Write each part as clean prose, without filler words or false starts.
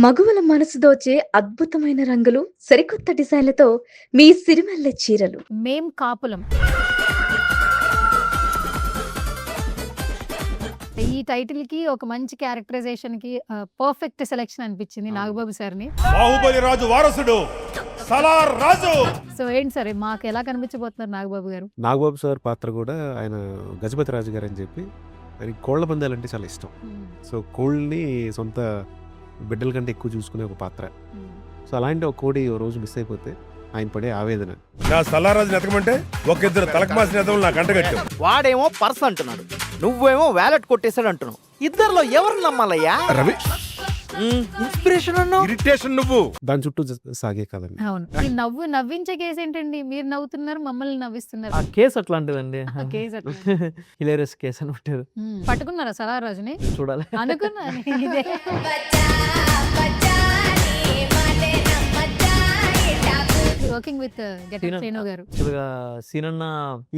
మగువల మనసు దోచే అద్భుతమైన రంగులు, సరికొత్త డిజైన్లతో మీ సిరిమల్లె చీరలు. మేం కాపులం. ఈ టైటిల్‌కి ఒక మంచి క్యారెక్టరైజేషన్‌కి పర్ఫెక్ట్ సెలక్షన్ అనిపించింది నాగబాబు సార్‌ని. బాహుబలి రాజు వారసుడు సలార్ రాజు. సో ఏంటి సార్ మాకు ఎలా కనిపించబోతున్నారు నాగబాబు గారు? నాగబాబు సార్ పాత్ర కూడా ఆయన గజపతి రాజు గారు అని చెప్పి ఆయనకి కోళ్ల పందాలంటే చాలా ఇష్టం. సో కోళ్ళని సొంత బిడ్డల కంటే ఎక్కువ చూసుకునే ఒక పాత్ర. సో అలాంటి ఒక కోడి ఓ రోజు మిస్ అయిపోతే ఆయన పడే ఆవేదన. నా సలార్ రాజుని ఎతకమంటే ఒక ఇద్దరు తలకు మాసిన ఎదవలు నాకు అంటగట్టు. వాడేమో పర్స్ అంటున్నాడు, నువ్వేమో వ్యాలెట్ కొట్టేశాడు అంటున్నావు. ఇద్దరిలో ఎవరు నమ్మాలయ్యా? రవి ఇన్స్పిరేషన్ అన్నావు, ఇరిటేషన్ నువ్వు. దాని చుట్టూ సాగే కదండి. అవును. ఈ నవ్వించే కేసు ఏంటండి? మీరు నవ్వుతున్నారు, మమ్మల్ని నవ్విస్తున్నారు. ఆ కేసు అట్లాంటిదండి. ఆ కేసు అట్లా. హిలేరియస్ కేసు అని ఉంటారు. పట్టుకున్నారా సలార్ రాజుని? చూడాలి. అనుకున్నాను ఇదే. వర్కింగ్ విత్ శ్రీను గారు. యాక్చువల్గా సీనన్న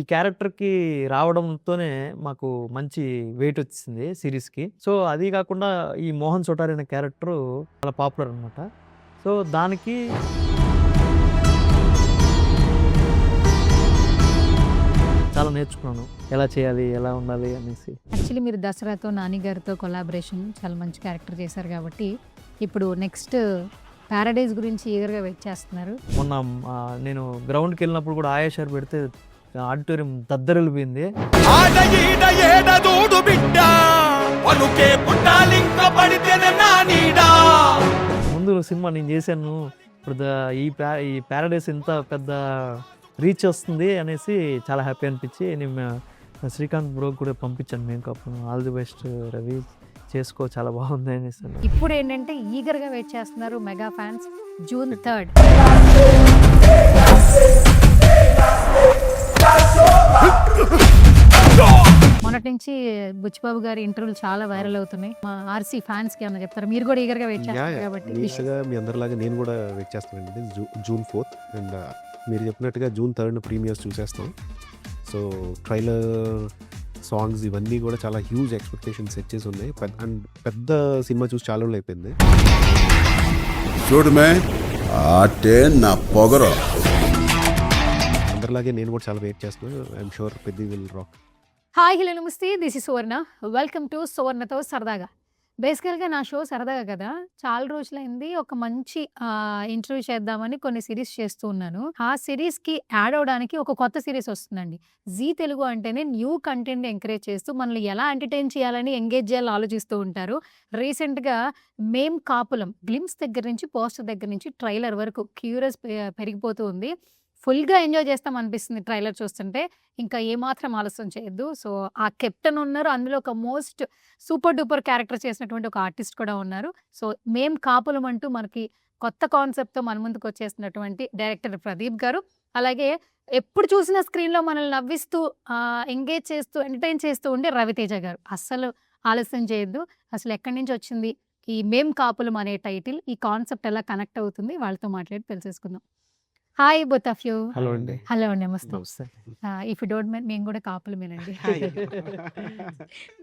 ఈ క్యారెక్టర్ కి రావడంతోనే మాకు మంచి వెయిట్ వచ్చింది సిరీస్ కి. సో అది కాకుండా ఈ మోహన్ చోటారి అనే క్యారెక్టర్ చాలా పాపులర్ అనమాట. సో దానికి చాలా నేర్చుకున్నాను, ఎలా చేయాలి, ఎలా ఉండాలి అనేసి. యాక్చువల్లీ మీరు దసరాతో నాని గారితో కొలాబరేషన్ చాలా మంచి క్యారెక్టర్ చేశారు కాబట్టి ఇప్పుడు నెక్స్ట్ ప్యారడైజ్ గురించి ఈగర్గా వెయిట్ చేస్తున్నారు. మొన్న నేను గ్రౌండ్కి వెళ్ళినప్పుడు కూడా ఆయేషార్ పెడితే ఆడిటోరియం దద్దరిల్లిపోయింది. ముందు సినిమా నేను చేశాను, ఇప్పుడు ఈ ప్యారడైజ్ ఇంత పెద్ద రీచ్ వస్తుంది అనేసి చాలా హ్యాపీ అనిపించి నేను శ్రీకాంత్ బ్రోకి కూడా పంపించాను. మేము కాపు ఆల్ ది బెస్ట్ రవి, చేసుకో, చాలా బాగుంది అనేసి. ఇప్పుడు ఏంటంటే ఈగర్గా వెయిట్ చేస్తున్నారు మెగా ఫ్యాన్స్. June 3rd మొన్నటి నుంచి బుచ్చిబాబు గారి ఇంటర్వ్యూలు చాలా వైరల్ అవుతున్నాయి. మా ఆర్సీ ఫ్యాన్స్ కి ఏమన్నా చెప్తారు? మీరు కూడా ఈగర్గా వెయిట్ చేస్తారు కాబట్టి. మీ అందరిలాగా నేను కూడా వెయిట్ చేస్తానండి. June 4th అండ్ మీరు చెప్పినట్టుగా June 3rd ప్రీమియర్స్ చూసేస్తాం. సో ట్రైలర్, సాంగ్స్ ఇవన్నీ కూడా చాలా హ్యూజ్ ఎక్స్పెక్టేషన్స్ సెట్ చేసి ఉన్నాయి. అండ్ పెద్ద సినిమా చూసి చాలా రోజులు అయిపోయింది. చూడమే ఆటే నా పొగరు. అందరిలాగే నేను కూడా చాలా వెయిట్ చేస్తున్నాను. ఐఎమ్ షూర్ పెద్ద will rock. Hi, hello, namaste. This is Suvarna. Welcome to సువర్ణతో సరదాగా. బేసికల్గా నా షో సరదాగా కదా, చాలా రోజులైంది ఒక మంచి ఇంటర్వ్యూ చేద్దామని కొన్ని సిరీస్ చేస్తూ ఉన్నాను. ఆ సిరీస్కి యాడ్ అవడానికి ఒక కొత్త సిరీస్ వస్తుందండి. జీ తెలుగు అంటేనే న్యూ కంటెంట్ ఎంకరేజ్ చేస్తూ మనల్ని ఎలా ఎంటర్టైన్ చేయాలని, ఎంగేజ్ చేయాలని ఆలోచిస్తూ ఉంటారు. రీసెంట్గా మేం కాపులం గ్లిమ్స్ దగ్గర నుంచి, పోస్టర్ దగ్గర నుంచి ట్రైలర్ వరకు క్యూరియస్ పెరిగిపోతూ ఉంది. ఫుల్గా ఎంజాయ్ చేస్తాం అనిపిస్తుంది ట్రైలర్ చూస్తుంటే. ఇంకా ఏమాత్రం ఆలస్యం చేయొద్దు. సో ఆ కెప్టెన్ ఉన్నారు, అందులో ఒక మోస్ట్ సూపర్ డూపర్ క్యారెక్టర్ చేసినటువంటి ఒక ఆర్టిస్ట్ కూడా ఉన్నారు. సో మేం కాపులం అంటూ మనకి కొత్త కాన్సెప్ట్తో మన ముందుకు వచ్చేసినటువంటి డైరెక్టర్ ప్రదీప్ గారు, అలాగే ఎప్పుడు చూసిన స్క్రీన్లో మనల్ని నవ్విస్తూ ఎంగేజ్ చేస్తూ ఎంటర్టైన్ చేస్తూ ఉండే రవితేజ గారు. అస్సలు ఆలస్యం చేయొద్దు. అసలు ఎక్కడి నుంచి వచ్చింది ఈ మేం కాపులం అనే టైటిల్, ఈ కాన్సెప్ట్ ఎలా కనెక్ట్ అవుతుంది, వాళ్ళతో మాట్లాడి తెలిసేసుకుందాం. Hi both of you. Hello అండి. Hello, namaste. Namaste. If you don't mind, మేము కూడా కాపులమేనండి.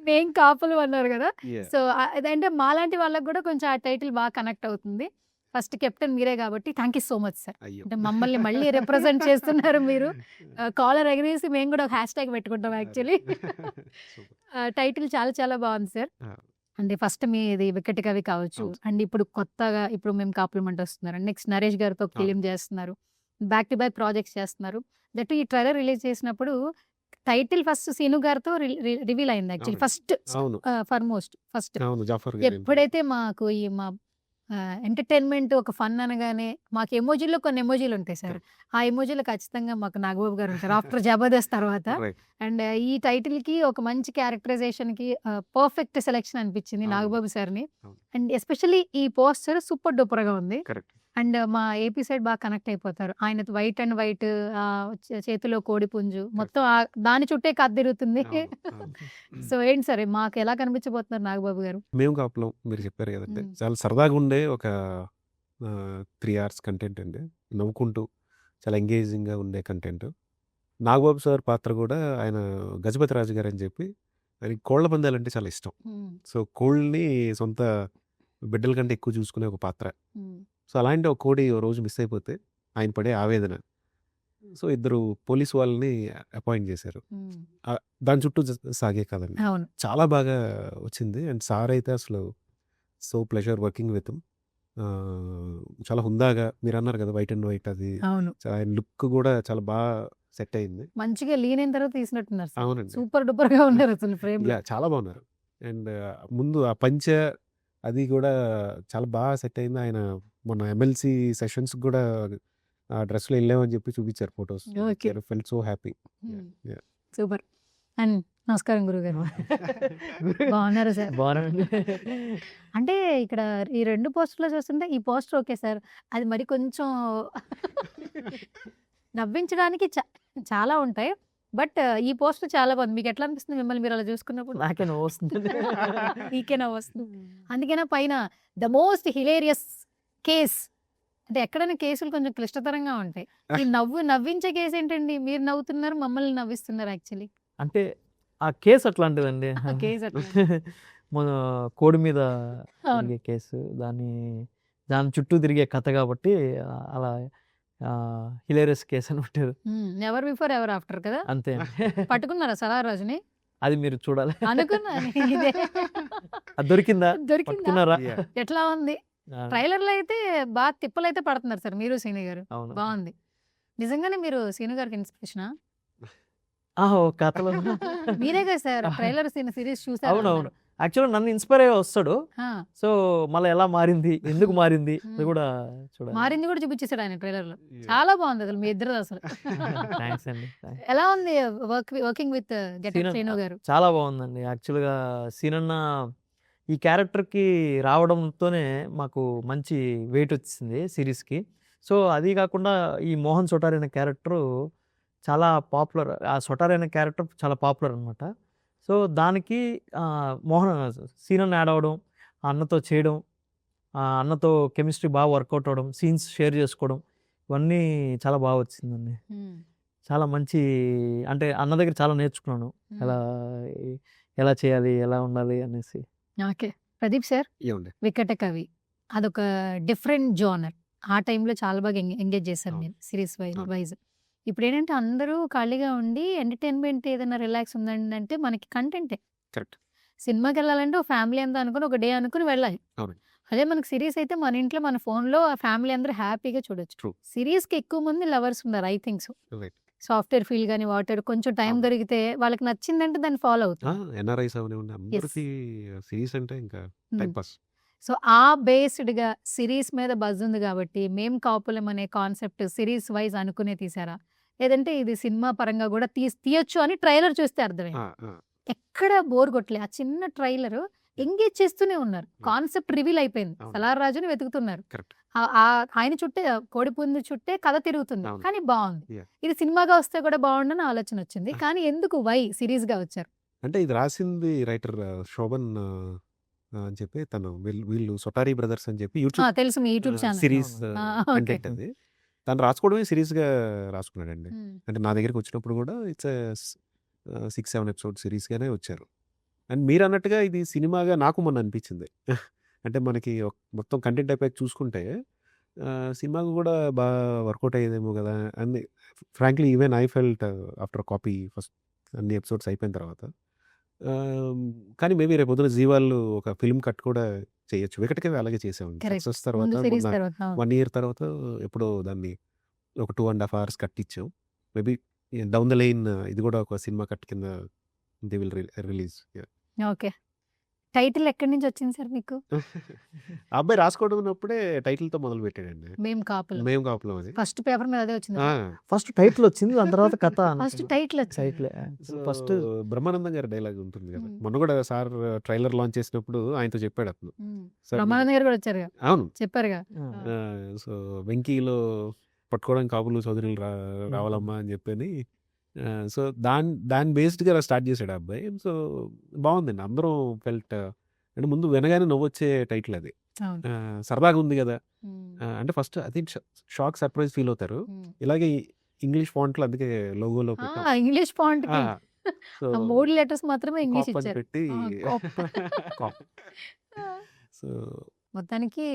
మేం కాపులు అన్నారు కదా, సో అదంటే మాలాంటి వాళ్ళకి కూడా కొంచెం ఆ టైటిల్ బాగా కనెక్ట్ అవుతుంది. ఫస్ట్ కెప్టెన్ మీరే కాబట్టి thank you so much sir. అంటే మమ్మల్ని మళ్ళీ రిప్రజెంట్ చేస్తున్నారు మీరు. కాలర్ ఎగరేసి మేము కూడా ఒక హ్యాష్ ట్యాగ్ పెట్టుకుంటాం యాక్చువల్లీ. టైటిల్ చాలా చాలా బాగుంది సార్. అంటే ఫస్ట్ మీది వికెట్ కవి కావచ్చు, అండ్ ఇప్పుడు కొత్తగా ఇప్పుడు మేము కాంప్లిమెంట్ వస్తున్నారు. నెక్స్ట్ నరేష్ గారితో ఫిలిం చేస్తున్నారు, బ్యాక్ టు బ్యాక్ ప్రాజెక్ట్స్ చేస్తున్నారు. దట్ ఈ ట్రైలర్ రిలీజ్ చేసినప్పుడు టైటిల్ ఫస్ట్ సీను గారితో రివీల్ అయింది యాక్చువల్లీ. ఫస్ట్ ఎప్పుడైతే మాకు ఈ మా ఎంటర్టైన్మెంట్ ఒక ఫన్ అనగానే మాకు ఎమోజీలో కొన్ని ఎమోజీలు ఉంటాయి సార్. ఆ ఎమోజీలో ఖచ్చితంగా మాకు నాగబాబు గారు ఉంటారు ఆఫ్టర్ జబర్దస్త్ తర్వాత. అండ్ ఈ టైటిల్కి ఒక మంచి క్యారెక్టరైజేషన్కి పర్ఫెక్ట్ సెలెక్షన్ అనిపించింది నాగబాబు సార్ని. అండ్ ఎస్పెషల్లీ ఈ పోస్టర్ సూపర్ డూపర్గా ఉంది. అండ్ మా ఏపీ సైడ్ బాగా కనెక్ట్ అయిపోతారు. ఆయన వైట్ అండ్ వైట్, చేతిలో కోడి పుంజు, మొత్తం దాని చుట్టే కథ తిరుగుతుంది. సో ఏంటి సరే మాకు ఎలా కనిపించబోతున్నారు నాగబాబు గారు? మేము కాపులం మీరు చెప్పారు కదండి, చాలా సరదాగా ఉండే ఒక 3 hours కంటెంట్ అండి. నవ్వుకుంటూ చాలా ఎంగేజింగ్గా ఉండే కంటెంట్. నాగబాబు సార్ పాత్ర కూడా ఆయన గజపతి రాజు గారు అని చెప్పి ఆయనకి కోళ్ల పందాలంటే చాలా ఇష్టం. సో కోళ్ళని సొంత బిడ్డల కంటే ఎక్కువ చూసుకునే ఒక పాత్ర. సో అలాంటి ఒక కోడి ఓ రోజు మిస్ అయిపోతే ఆయన పడే ఆవేదన. సో ఇద్దరు పోలీస్ వాళ్ళని అపాయింట్ చేశారు. దాని చుట్టూ సాగే కదండి. అవును. చాలా బాగా వచ్చింది. అండ్ సార్ అయితే అసలు సో ప్లెజర్ వర్కింగ్ విత్. చాలా హుందాగా మీరు అన్నారు కదా వైట్ అండ్ వైట్, అది అవును. ఆయన లుక్ కూడా చాలా బాగా సెట్ అయింది. మంచిగా లీన్ అయిన తర్వాత తీసినట్టున్నారు సార్. అవునండి. సూపర్ డూపర్ గా ఉన్నారు అసలు ఫ్రేమ్ లో. చాలా బాగున్నారు. అండ్ ముందు ఆ పంచ అది కూడా చాలా బాగా సెట్ అయింది. ఆయన మొన్న ఎమ్మెల్సీ సెషన్స్ కూడా ఆ డ్రెస్లో వెళ్ళామని చెప్పి చూపించారు photos. Okay. Felt so happy. Super. And నమస్కారం గురుగారు. బాగున్నారా సార్? బాగున్నానండి. అంటే ఇక్కడ ఈ 2 పోస్టర్‌లో చూస్తుంటే ఈ పోస్టర్ ఓకే సార్. అది మరి కొంచెం నవ్వించడానికి చాలా ఉంటాయి. బట్ ఈ పోస్టర్ చాలా బాగుంది. మీకు ఎట్లా అనిపిస్తుంది మిమ్మల్ని మీరు అలా చూసుకున్నప్పుడు? నాకే నవ్వు వస్తుంది. మీకే నవ్వొస్తుంది. అందుకేనా పైన ద మోస్ట్ హిలేరియస్ కేస్, అంటే ఎక్కడైనా కేసులు కొంచెం క్లిష్టతరంగా ఉంటాయి. ఈ నవ్వించే కేసు ఏంటండి? మీరు నవ్వుతున్నారు, మమ్మల్ని నవ్విస్తున్నారు యాక్చువల్లీ. అంటే ఆ కేసు అట్లాంటిదండి. ఆ కేసు అట్లా. మన కోడి మీద అవును. తిరిగే కేసు, దాని చుట్టూ తిరిగే కథ కాబట్టి అలా హిలేరియస్ కేసు అని పెట్టారు. ఎవర్ బిఫోర్ ఎవర్ ఆఫ్టర్ కదా. అంతే. పట్టుకున్నారా సలారాజుని? అది మీరు చూడాలి. అనుకున్నా ఇదే. అది దొరికిందా? దొరికిందా? పట్టుకున్నారా? ఎట్లా ఉంది? ఆ, ట్రైలర్ లో అయితే బాగా తిప్పలైతే పడుతున్నారు సార్ మీరు సీను గారు. అవును. బాగుంది. నిజంగానే మీరు సీను గారికి ఇన్స్పిరేషనా? ఓ కథలో మీరే కదా సార్ ట్రైలర్ సిరీస్ చూసారు. అవునవును. యాక్చువల్గా నన్ను ఇన్స్పైర్ అయ్యి వస్తాడు. సో మళ్ళీ ఎలా మారింది, ఎందుకు మారింది అది కూడా చూడాలి. మారింది కూడా చూపించేశాడు ఆయన ట్రైలర్ లో. చాలా బాగుంది అసలు మీ ఇద్దరు అసలు. థ్యాంక్స్ అండి. ఎలా ఉంది వర్కింగ్ విత్ గెటప్ శ్రీను గారు? చాలా బాగుందండి. యాక్చువల్గా సీనన్న ఈ క్యారెక్టర్కి రావడంతోనే మాకు మంచి వెయిట్ వచ్చింది సిరీస్కి. సో అది కాకుండా ఈ మోహన్ సొటారి అనే క్యారెక్టరు చాలా పాపులర్. ఆ సొటారి అనే క్యారెక్టర్ చాలా పాపులర్ అనమాట. సో దానికి సీనన్న యాడ్ అవ్వడం, ఆ అన్నతో చేయడం, ఆ అన్నతో కెమిస్ట్రీ బాగా వర్కౌట్ అవ్వడం, సీన్స్ షేర్ చేసుకోవడం, ఇవన్నీ చాలా బాగా వచ్చిందండి. చాలా మంచి, అంటే అన్న దగ్గర చాలా నేర్చుకున్నాను ఎలా చేయాలి, ఎలా ఉండాలి అనేసి. ఓకే. ప్రదీప్ సార్, ఏమండి వికట కవి అదొక డిఫరెంట్ జోనర్. ఆ టైంలో చాలా బాగా ఎంగేజ్ చేశారు అవును. నేను సిరీస్ అవును. వైజ్. ఇప్పుడు ఏంటంటే అందరూ ఖాళీగా ఉండి ఎంటర్టైన్మెంట్ ఏదైనా రిలాక్స్ ఉందండి అంటే మనకి కంటెంటే. కరెక్ట్. సినిమాకి వెళ్ళాలంటే ఒక ఫ్యామిలీ అంతా అనుకుని ఒక డే అనుకుని వెళ్ళాలి. అవును. అదే మనకి సిరీస్ అయితే మన ఇంట్లో మన ఫోన్లో ఆ ఫ్యామిలీ అందరూ హ్యాపీగా చూడొచ్చు. True. సిరీస్కి ఎక్కువ మంది లవర్స్ ఉన్నారు I think so. Right. Software feel కానీ వాటర్ కొంచెం టైం అవును. దొరికితే వాళ్ళకి నచ్చిందంటే దాన్ని ఫాలో అవుతుంది. ఎన్ఆర్ఐస్ అవనివ్వండి, అందరికీ సిరీస్ అంటే ఇంకా టైం పాస్. సో ఆ బేస్డ్గా సిరీస్ మీద బజ్ ఉంది కాబట్టి మేం కాపులం అనే కాన్సెప్ట్ సిరీస్ వైజ్ అనుకునే తీసారా, లేదంటే ఇది సినిమా పరంగా కూడా తీయొచ్చు అని ట్రైలర్ చూస్తే అర్థమైంది? ఎక్కడ బోర్ కొట్టలే. ఆ చిన్న ట్రైలర్ ఎంగేజ్ చేస్తూనే ఉన్నారు. కాన్సెప్ట్ రివీల్ అయిపోయింది. అవును. సలార్ రాజుని వెతుకుతున్నారు. కరెక్ట్. ఆయన చుట్టే కోడిపుంది చుట్టే కథ తిరుగుతుంది. అవును. కానీ బాగుంది. Yeah. ఇది సినిమాగా వస్తే కూడా బాగుండని ఆలోచన వచ్చింది. కానీ ఎందుకు సిరీస్ గా వచ్చారు? అంటే ఇది రాసింది రైటర్ శోభన్ అని చెప్పి తను వీళ్ళు సొటారి బ్రదర్స్ అని చెప్పి యూట్యూబ్ తెలుసు మీ YouTube channel. Series okay. Content అది. తను రాసుకోవడమే సిరీస్గా రాసుకున్నాడండి. అంటే నా దగ్గరికి వచ్చినప్పుడు కూడా ఇట్స్ 6-7 ఎపిసోడ్ సిరీస్గానే వచ్చారు. అండ్ మీరు అన్నట్టుగా ఇది సినిమాగా నాకు మొన్న అనిపించింది. అంటే మనకి మొత్తం కంటెంట్ అయిపోయాక చూసుకుంటే సినిమాకు కూడా బాగా వర్కౌట్ అయ్యేదేమో కదా అని frankly even I felt after copy first అన్ని ఎపిసోడ్స్ అయిపోయిన తర్వాత. కానీ మేబీ రేపు పొద్దున జీవాళ్ళు ఒక ఫిల్మ్ కట్ కూడా చేయొచ్చు. వికటకవి అలాగే చేసామండి. Correct. సక్సెస్ ముందు తర్వాత సిరీస్ తర్వాత 1 year తర్వాత ఎప్పుడో దాన్ని ఒక 2.5 hours కట్ ఇచ్చాం. మేబీ డౌన్ ద లైన్ ఇది కూడా ఒక సినిమా కట్ కింద they will release. Okay. Title ఎక్కడి నుంచి వచ్చింది సార్ మీకు? ఆ అబ్బాయి రాసుకోవడం ఉన్నప్పుడే టైటిల్తో మొదలు పెట్టాడండి. మేము కాపులం. మేము కాపులం అది. ఫస్ట్ పేపర్ మీద అదే వచ్చింది. ఫస్ట్ టైటిల్ వచ్చింది, దాని తర్వాత కథ. ఫస్ట్ టైటిల్ వచ్చింది. టైటిల్ ఫస్ట్ బ్రహ్మానందం గారి డైలాగ్ ఉంటుంది కదా. మ్మ్. మొన్న కూడా సార్ ట్రైలర్ లాంచ్ చేసినప్పుడు ఆయనతో చెప్పాడు అతను. సార్ బ్రహ్మానంద గారు కూడా వచ్చారు అవును. చెప్పారుగా. సో వెంకీలో పట్టుకోవడానికి కాపులు చౌదరులు రావాలమ్మా అని చెప్పని. సో దాని బేస్డ్గా స్టార్ట్ చేశాడు ఆ అబ్బాయి. సో బాగుందండి. అందరం ఫెల్ట్ అంటే ముందు వినగానే నవ్వొచ్చే టైటిల్ అది. అవును. సరదాగా ఉంది కదా. అంటే ఫస్ట్ అది షాక్ సర్ప్రైజ్ ఫీల్ అవుతారు. ఇలాగే ఇంగ్లీష్ ఫాంట్లో అందుకే లోగోలో పెట్టాం. ఇంగ్లీష్ ఫాంట్ కి సో 3 లెటర్స్ మాత్రమే ఇంగ్లీష్ కాప్ అని ఇచ్చారు. పెట్టి కాప్. కాప్. సో మొత్తానికి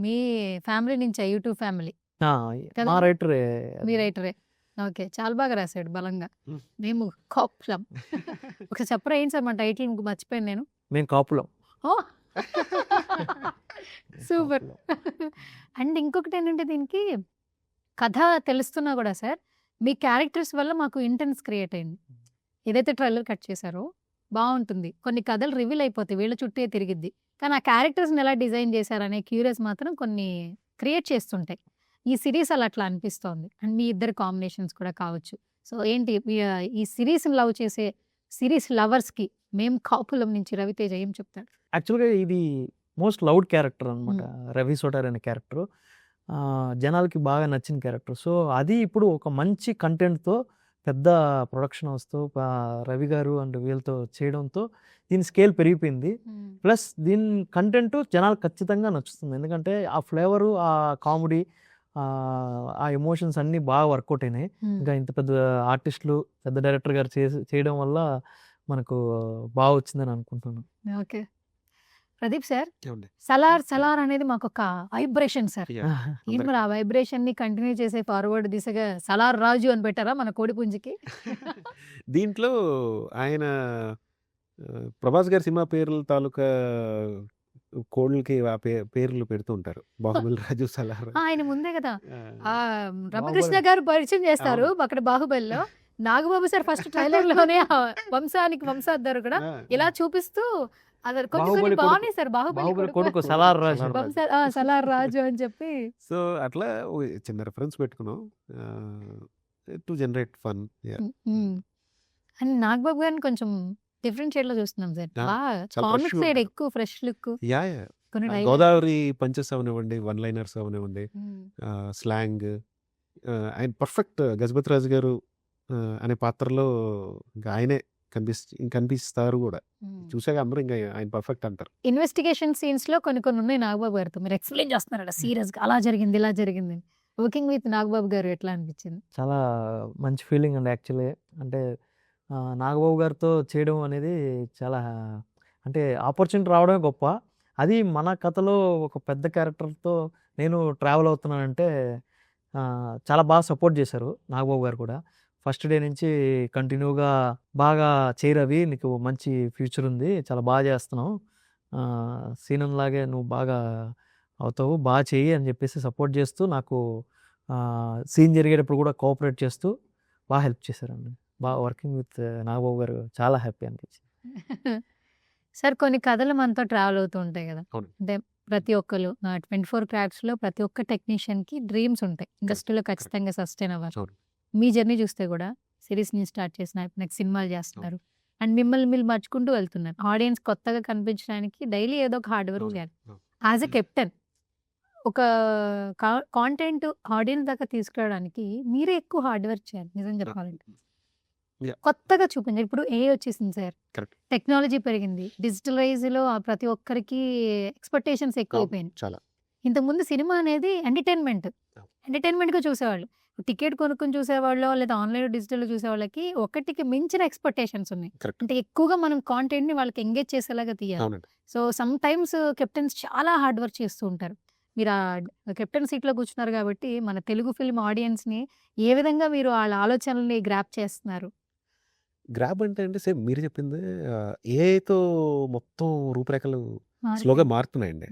మీ ఫ్యామిలీ నుంచి యూట్యూబ్ ఫ్యామిలీ ఆ, కదా? మా రైటరే మీ రైటరే. ఓకే. చాలా బాగా రాశాడు బలంగా. Hmm. మేము కాపులం. ఒకసారి చెప్పరా ఏంటి సార్ మన టైటిల్ మర్చిపోయాను నేను. మేము కాపులం. ఓ సూపర్. అండ్ ఇంకొకటి ఏంటంటే దీనికి కథ తెలుస్తున్నా కూడా సార్ మీ క్యారెక్టర్స్ వల్ల మాకు ఇంటెన్స్ క్రియేట్ అయింది. ఏదైతే ట్రైలర్ కట్ చేశారో బాగుంటుంది. కొన్ని కథలు రివీల్ అయిపోతాయి, వీళ్ళ చుట్టే తిరిగిద్ది. కానీ ఆ క్యారెక్టర్స్ని ఎలా డిజైన్ చేశారనే క్యూరియస్ మాత్రం కొన్ని క్రియేట్ చేస్తుంటాయి. ఈ సిరీస్ అలా అట్లా అనిపిస్తోంది. అండ్ మీ ఇద్దరు కాంబినేషన్స్ కూడా కావచ్చు. సో ఏంటి ఈ సిరీస్ని లవ్ చేసే సిరీస్ లవర్స్కి మేము కాపులం నుంచి రవితేజ ఏం చెప్తాడు? యాక్చువల్గా ఇది మోస్ట్ లౌడ్ క్యారెక్టర్ అనమాట. రవి సోటార్ అనే క్యారెక్టర్ జనాలకి బాగా నచ్చిన క్యారెక్టర్. సో అది ఇప్పుడు ఒక మంచి కంటెంట్తో పెద్ద ప్రొడక్షన్ హౌస్తో రవి గారు అండ్ వీళ్ళతో చేయడంతో దీని స్కేల్ పెరిగిపోయింది. ప్లస్ దీని కంటెంట్ జనాలకు ఖచ్చితంగా నచ్చుతుంది. ఎందుకంటే ఆ ఫ్లేవరు, ఆ కామెడీ, ఆ ఎమోషన్స్ అన్నీ బాగా వర్కౌట్ అయినాయి. ఇంకా ఇంత పెద్ద ఆర్టిస్టులు, పెద్ద డైరెక్టర్ గారు చేయడం వల్ల మనకు బాగా వచ్చిందని అనుకుంటున్నాను. ఓకే. ప్రదీప్ సార్, ఏమండి? సలార్ అనేది మాకు ఒక వైబ్రేషన్ సార్. ఏంటి మరి ఆ వైబ్రేషన్ ని కంటిన్యూ చేసే ఫార్వర్డ్ దిశగా సలార్ రాజు అని పెట్టారా మన కోడిపుంజికి? దీంట్లో ఆయన ప్రభాస్ గారి సినిమా పేర్ల తాలూకా కోళ్ళకి ఆ పేర్లు పెడుతూ ఉంటారు. బాహుబలి రాజు, సలార్. ఆయన ముందే కదా ఆ రమకృష్ణ గారు పరిచయం చేస్తారు అక్కడ బాహుబలిలో. నాగబాబు సార్ ఫస్ట్ ట్రైలర్ లోనే ఆ వంశానికి వంశాధారు కూడా ఇలా చూపిస్తూ అది కొన్ని బాహుబలి బాగున్నాయి సార్. బాహుబలి కొడుకు సలార్ రాజు. సలార్ రాజు అని చెప్పి. సో అట్లా చిన్న రెఫరెన్స్ పెట్టుకున్నాం to generate fun. And Nagababu గారిని కొంచెం డిఫరెంట్ షేడ్ లో చూస్తున్నాం సార్. బాగా కామిక్ సైడ్ ఎక్కువ fresh look. Yeah Godavari punches అవనివ్వండి, వన్ లైనర్స్ అవనివ్వండి, స్లాంగ్, ఆయన పర్ఫెక్ట్. గజపతి రాజు గారు అనే పాత్రలో ఇంకా ఆయనే కనిపిస్తారు కూడా. చూసాక అందరూ ఇంకా ఆయన పర్ఫెక్ట్ అంటారు. ఇన్వెస్టిగేషన్ సీన్స్ లో కొన్ని ఉన్నాయి నాగబాబు గారితో. మీరు ఎక్స్ప్లెయిన్ చేస్తున్నారా సీరియస్ గా అలా జరిగింది ఇలా జరిగింది. వర్కింగ్ విత్ నాగబాబు గారు ఎట్లా అనిపించింది? చాలా మంచి ఫీలింగ్ అండి. యాక్చువల్లీ అంటే నాగబాబు గారితో చేయడం అనేది చాలా, అంటే ఆపర్చునిటీ రావడమే గొప్ప. అది మన కథలో ఒక పెద్ద క్యారెక్టర్తో నేను ట్రావెల్ అవుతున్నానంటే చాలా బాగా సపోర్ట్ చేశారు నాగబాబు గారు కూడా. ఫస్ట్ డే నుంచి కంటిన్యూగా బాగా చేయరవి, నీకు మంచి ఫ్యూచర్ ఉంది, చాలా బాగా చేస్తున్నావు, సీనంలాగే నువ్వు బాగా అవుతావు, బాగా చెయ్యి అని చెప్పేసి సపోర్ట్ చేస్తూ నాకు సీన్ జరిగేటప్పుడు కూడా కోఆపరేట్ చేస్తూ బాగా హెల్ప్ చేశారండి. బాగా వర్కింగ్ విత్ నాగబాబు గారు చాలా హ్యాపీ అనిపించింది. సార్ కొన్ని కథలు మనతో ట్రావెల్ అవుతూ ఉంటాయి కదా. అవును. అంటే ప్రతి ఒక్కరు 24 క్రాఫ్ట్స్లో ప్రతి ఒక్క టెక్నీషియన్కి డ్రీమ్స్ ఉంటాయి, ఇండస్ట్రీలో ఖచ్చితంగా సస్టైన్ అవ్వాలి. అవును. మీ జర్నీ చూస్తే కూడా సిరీస్ ని స్టార్ట్ చేసిన నెక్స్ట్ సినిమాలు చేస్తున్నారు అండ్ మిమ్మల్ని మీరు మర్చుకుంటూ వెళ్తున్నారు. ఆడియన్స్ కొత్తగా కనిపించడానికి డైలీ ఏదో ఒక హార్డ్ వర్క్ చేయాలి. యాజ్ ఎ కెప్టెన్ ఒక కాంటెంట్ ఆడియన్స్ దాకా తీసుకురావడానికి మీరే ఎక్కువ హార్డ్ వర్క్ చేయాలి నిజం చెప్పాలంటే. కొత్తగా చూపించాలి. ఇప్పుడు వచ్చేసింది సార్, టెక్నాలజీ పెరిగింది, డిజిటలైజ్లో ప్రతి ఒక్కరికి ఎక్స్పెక్టేషన్స్ ఎక్కువ అయిపోయింది. చాలా. ఇంతకుముందు సినిమా అనేది ఎంటర్టైన్మెంట్గా చూసేవాళ్ళు. టికెట్ కొనుక్కొని చూసేవాళ్ళు లేదా ఆన్లైన్ డిజిటల్లో చూసే వాళ్ళకి ఒకటికి మించిన ఎక్స్పెక్టేషన్స్ ఉన్నాయి. అంటే ఎక్కువగా మనం కాంటెంట్ని వాళ్ళకి ఎంగేజ్ చేసేలాగా తీయాలి. సో సమ్ టైమ్స్ కెప్టెన్స్ చాలా హార్డ్ వర్క్ చేస్తూ ఉంటారు. మీరు ఆ కెప్టెన్ సీట్లో కూర్చున్నారు కాబట్టి మన తెలుగు ఫిల్మ్ ఆడియన్స్ని ఏ విధంగా మీరు వాళ్ళ ఆలోచనల్ని గ్రాప్ చేస్తున్నారు? గ్రాబ్ అంటే సేమ్ మీరు చెప్పింది ఏఐతో మొత్తం రూపురేఖలు స్లోగా మారుతున్నాయండి.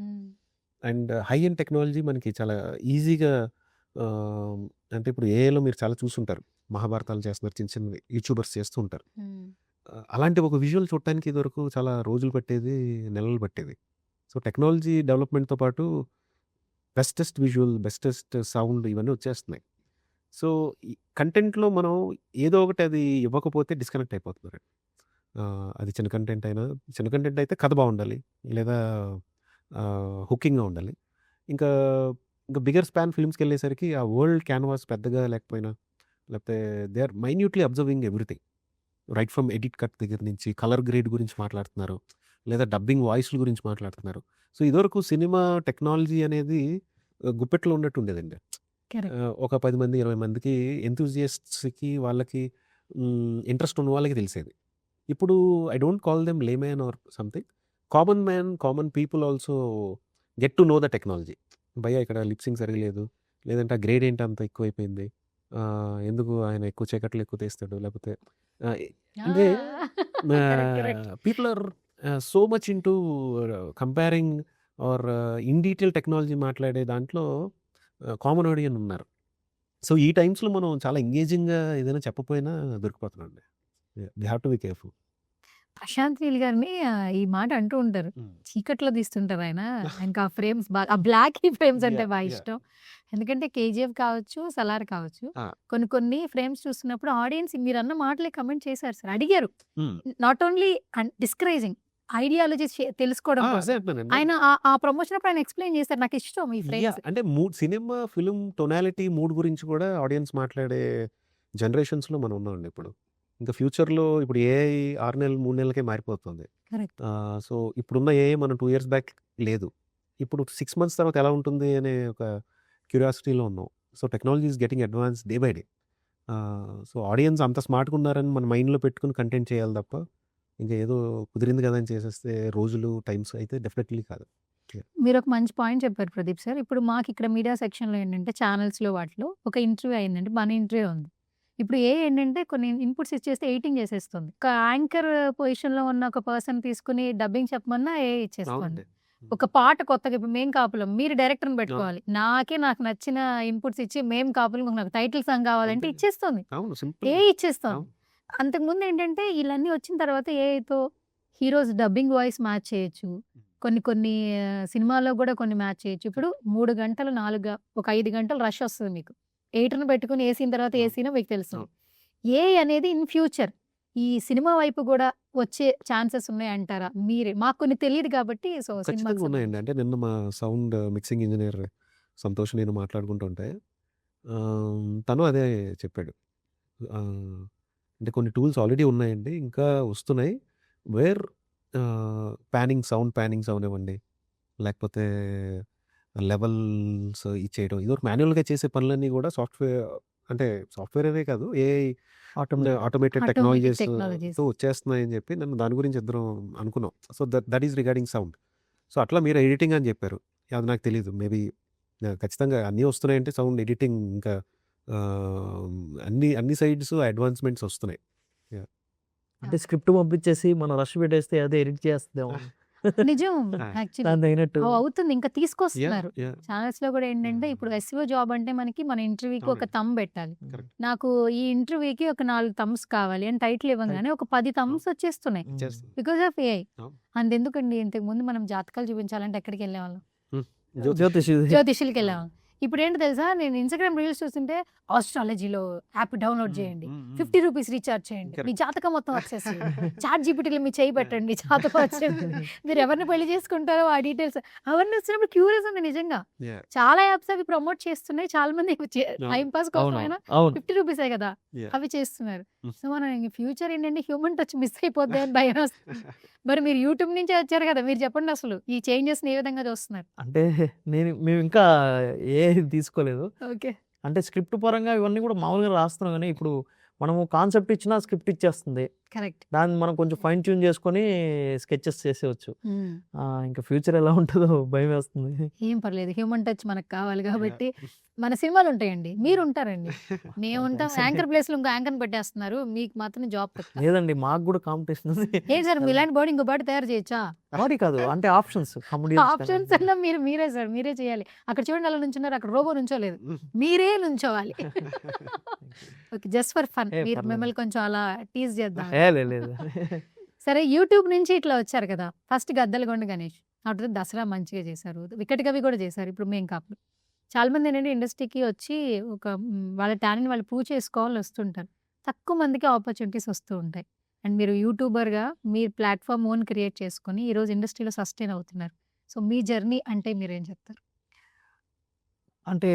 అండ్ హై ఎండ్ టెక్నాలజీ మనకి చాలా ఈజీగా, అంటే ఇప్పుడు ఏఐలో మీరు చాలా చూస్తుంటారు, మహాభారతాలు చేస్తున్నారు, చిన్న చిన్న యూట్యూబర్స్ చేస్తూ ఉంటారు. అలాంటి ఒక విజువల్ చూడటానికి ఇదివరకు చాలా రోజులు పట్టేది, నెలలు పట్టేది. సో టెక్నాలజీ డెవలప్మెంట్తో పాటు బెస్టెస్ట్ విజువల్, బెస్టెస్ట్ సౌండ్ ఇవన్నీ వచ్చేస్తున్నాయి. సో ఈ కంటెంట్లో మనం ఏదో ఒకటి అది ఇవ్వకపోతే డిస్కనెక్ట్ అయిపోతున్నారు. అది చిన్న కంటెంట్ అయితే కథ బాగుండాలి, లేదా హుకింగ్గా ఉండాలి. ఇంకా బిగ్గర్ స్పాన్ ఫిల్మ్స్కి వెళ్ళేసరికి ఆ వరల్డ్ క్యాన్వాస్ పెద్దగా లేకపోయినా, లేకపోతే they are minutely observing everything, right from edit cut దగ్గర నుంచి కలర్ గ్రేడ్ గురించి మాట్లాడుతున్నారు, లేదా డబ్బింగ్ వాయిస్ల గురించి మాట్లాడుతున్నారు. సో ఇదివరకు సినిమా టెక్నాలజీ అనేది గుప్పెట్లో ఉన్నట్టు ఉండేదండి. ఒక 10 మంది 20 మందికి ఎంతూజియస్ట్స్కి, వాళ్ళకి ఇంట్రెస్ట్ ఉన్న వాళ్ళకి తెలిసేది. ఇప్పుడు I don't call them layman or something, common man, common people also get to know the technology. భయ్యా ఇక్కడ లిప్సింగ్ సరిగలేదు, లేదంటే ఆ గ్రేడ్ ఏంటి అంత ఎక్కువైపోయింది, ఎందుకు ఆయన ఎక్కువ చీకట్లు ఎక్కువ తీస్తాడు, లేకపోతే అంటే people are so much into comparing or in detail technology మాట్లాడే దాంట్లో కామన్ ఆడియన్ ఉన్నారు. సో ఈ టైమ్స్లో మనం చాలా ఎంగేజింగ్గా ఏదైనా చెప్పపోయినా దొరికిపోతున్నాం అండి. They have to be careful. Prashanth Neel గారిని ఈ మాట అంటూ ఉంటారు, చీకట్లో తీస్తుంటారు ఆయన. ఇంకా ఆ ఫ్రేమ్స్ బాగా, ఆ బ్లాక్ ఫ్రేమ్స్ అంటే బాగా ఇష్టం. ఎందుకంటే కేజీఎఫ్ కావచ్చు, సలార్ కావచ్చు, కొన్ని కొన్ని ఫ్రేమ్స్ చూస్తున్నప్పుడు ఆడియన్స్ మీరు అన్న మాటలే కమెంట్ చేశారు సార్, అడిగారు. నాట్ ఓన్లీ డిస్కరేజింగ్, ఐడియాలజీ తెలుసుకోవడం కోసం ఆయన ఆ ప్రమోషన్ అప్పుడు ఆయన ఎక్స్ప్లెయిన్ చేశారు. నాకు ఇష్టం ఈ ఫ్రేమ్స్. అంటే mood, cinema film tonality, mood గురించి కూడా ఆడియన్స్ మాట్లాడే జనరేషన్స్లో మనం ఉన్నామండి ఇప్పుడు. ఇంకా ఫ్యూచర్లో ఇప్పుడు ఏఐ 6 నెలలు 3 నెలలకే మారిపోతుంది. కరెక్ట్. సో ఇప్పుడున్న ఏఐ మనం 2 years బ్యాక్ లేదు. ఇప్పుడు 6 months తర్వాత ఎలా ఉంటుంది అనే ఒక క్యూరియాసిటీలో ఉన్నాం. So technology is getting advance day by day. So audience అంత స్మార్ట్గా ఉన్నారని మన మైండ్లో పెట్టుకుని కంటెంట్ చేయాలి తప్ప ఇంకా ఏదో కుదిరింది కదా అని చేసేస్తే రోజులు టైమ్స్ అయితే డెఫినెట్లీ కాదు. మీరు ఒక మంచి పాయింట్ చెప్పారు ప్రదీప్ సార్. ఇప్పుడు మాకు ఇక్కడ మీడియా సెక్షన్లో ఏంటంటే ఛానల్స్లో వాటిలో ఒక ఇంటర్వ్యూ అయిందంటే మన ఇంటర్వ్యూ ఉంది. ఇప్పుడు ఏంటంటే కొన్ని ఇన్పుట్స్ ఇచ్చేస్తే ఎడిటింగ్ చేసేస్తుంది. ఒక యాంకర్ పొజిషన్లో ఉన్న ఒక పర్సన్ తీసుకుని డబ్బింగ్ చెప్పమన్నా ఇచ్చేస్తుంది. ఒక పాట కొత్తగా ఇప్పుడు మేం కాపులం, మీరు డైరెక్టర్ని పెట్టుకోవాలి, నాకు నచ్చిన ఇన్పుట్స్ ఇచ్చి మేం కాపులం నాకు టైటిల్ సాంగ్ కావాలంటే ఇచ్చేస్తుంది, ఇచ్చేస్తుంది. అంతకుముందు ఏంటంటే ఇవన్నీ వచ్చిన తర్వాత ఏఐతో హీరోస్ డబ్బింగ్ వాయిస్ మ్యాచ్ చేయొచ్చు, కొన్ని సినిమాల్లో కూడా కొన్ని మ్యాచ్ చేయొచ్చు. ఇప్పుడు 3 గంటలు 5 గంటలు రష్ వస్తుంది మీకు, ఎడిటర్ని పెట్టుకుని ఏ సీన్ తర్వాత ఏ సీనో మీకు తెలుస్తుంది. ఏఐ అనేది ఇన్ ఫ్యూచర్ ఈ సినిమా వైపు కూడా వచ్చే ఛాన్సెస్ ఉన్నాయి అంటారా? మాకు కొన్ని తెలియదు కాబట్టి. సో ఖచ్చితంగా ఉన్నాయండి. అంటే నిన్న మా సౌండ్ మిక్సింగ్ ఇంజనీర్ సంతోష్ నేను మాట్లాడుకుంటుంటే తను అదే చెప్పాడు. అంటే కొన్ని టూల్స్ ఆల్రెడీ ఉన్నాయండి, ఇంకా వస్తున్నాయి. వేర్ సౌండ్ ప్యానింగ్స్ అవనివ్వండి, లేకపోతే లెవెల్స్ ఇచ్చేయడం, ఇదో మాన్యువల్గా చేసే పనులన్నీ కూడా సాఫ్ట్వేర్ అనే కాదు, ఏఐ ఆటోమేటెడ్ టెక్నాలజీస్తో వచ్చేస్తున్నాయని చెప్పి నన్ను దాని గురించి ఇద్దరం అనుకున్నాం. So that is regarding sound. So అట్లా మీరు ఎడిటింగ్ అని చెప్పారు, అది నాకు తెలియదు. మేబీ ఖచ్చితంగా అన్నీ వస్తున్నాయంటే సౌండ్ ఎడిటింగ్ ఇంకా అన్ని సైడ్స్ అడ్వాన్స్మెంట్స్ వస్తున్నాయి. అంటే స్క్రిప్ట్ పంపించేసి మనం రష్ పెట్టేస్తే అదే ఎడిట్ చేస్తాము. నిజం, దాని అయినట్టు అవుతుంది. ఇంకా తీసుకొస్తున్నారు ఛానల్స్ లో కూడా. ఏంటంటే ఇప్పుడు ఎస్ఈఓ జాబ్ అంటే మన ఇంటర్వ్యూకి ఒక థంబ్ పెట్టాలి, నాకు ఈ ఇంటర్వ్యూకి ఒక 4 thumbs కావాలి అని టైటిల్ ఇవ్వగానే ఒక 10 thumbs వచ్చేస్తున్నాయి బికాస్ ఆఫ్ ఏఐ. అంతెందుకండి, ఇంతకు ముందు మనం జాతకాలు చూపించాలంటే ఎక్కడికి వెళ్ళేవాళ్ళం? జ్యోతిష్యులకి వెళ్ళేవాళ్ళం. ఇప్పుడు ఏంటి తెలుసా, నేను ఇన్స్టాగ్రామ్ రీల్స్ చూస్తుంటే ఆస్ట్రాలజీలో యాప్ డౌన్లోడ్ చేయండి, 50 rupees రీఛార్జ్ చేయండి, మీ జాతకం మొత్తం వచ్చేస్తుంది, చాట్ జీపీటీలో మీ చేయి పెట్టండి, జాతకం వచ్చేది, మీరు ఎవరిని పెళ్లి చేసుకుంటారో ఆ డీటెయిల్స్ అవన్నీ వచ్చినప్పుడు క్యూరియస్ ఉంది నిజంగా. చాలా యాప్స్ అవి ప్రమోట్ చేస్తున్నాయి, చాలా మంది టైం పాస్ కోసం అయినా 50 rupees కదా అవి చేస్తున్నారు. సో మనం ఫ్యూచర్ ఏంటంటే హ్యూమన్ టచ్ మిస్ అయిపోద్ది అని భయం వస్తుంది. మరి మీరు యూట్యూబ్ నుంచే వచ్చారు కదా, మీరు చెప్పండి అసలు ఈ చేంజెస్ ఏ విధంగా చూస్తున్నారు? అంటే మేము ఇంకా ఏ తీసుకోలేదు. ఓకే. అంటే స్క్రిప్ట్ పరంగా ఇవన్నీ కూడా మామూలుగా రాస్తున్నాం, కానీ ఇప్పుడు మనము కాన్సెప్ట్ ఇచ్చినా స్క్రిప్ట్ ఇచ్చేస్తుంది. కరెక్ట్. దాన్ని మనం కొంచెం ఫైన్ ట్యూన్ చేసుకొని స్కెచెస్ చేసేవచ్చు. ఇంకా ఫ్యూచర్ ఎలా ఉంటుందో భయం వేస్తుంది. ఏం పర్లేదు, హ్యూమన్ టచ్ మనకు కావాలి కాబట్టి. మన సినిమాలు ఉంటాయండి, మీరు ఉంటారండి, మేము ఉంటాం. యాంకర్ ప్లేస్ లో ఇంకో యాంకర్ పెట్టేస్తున్నారు, మీకు మాత్రం జాబ్ లేదండి. మాకు కూడా కాంపిటీషన్ ఉంది. ఏ సార్ ఇలాంటి బాడీ ఇంకో బాడీ తయారు చేయొచ్చా? బాడీ కాదు అంటే ఆప్షన్స్ అలా మీరే సార్, మీరే చేయాలి. అక్కడ చూడండి అలా నుంచున్నారు, అక్కడ రోబో నుంచోలేదు, మీరే నుంచోవాలి. ఓకే, జస్ట్ ఫర్ ఫన్ మిమ్మల్ని కొంచెం అలా టీజ్ చేద్దాం. సరే, యూట్యూబ్ నుంచి ఇట్లా వచ్చారు కదా, ఫస్ట్ గద్దలగొండ గణేష్, అటు దసరా మంచిగా చేశారు, వికట్ కవి కూడా చేశారు, ఇప్పుడు మేం కాపులు. చాలా మంది ఏంటంటే ఇండస్ట్రీకి వచ్చి ఒక వాళ్ళ టాలెంట్ వాళ్ళు ప్రూవ్ చేసుకోవాలని వస్తుంటారు, తక్కువ మందికి ఆపర్చునిటీస్ వస్తూ ఉంటాయి. అండ్ మీరు యూట్యూబర్గా మీరు ప్లాట్ఫామ్ ఓన్ క్రియేట్ చేసుకొని ఈరోజు ఇండస్ట్రీలో సస్టైన్ అవుతున్నారు. సో మీ జర్నీ అంటే మీరేం చెప్తారు? అంటే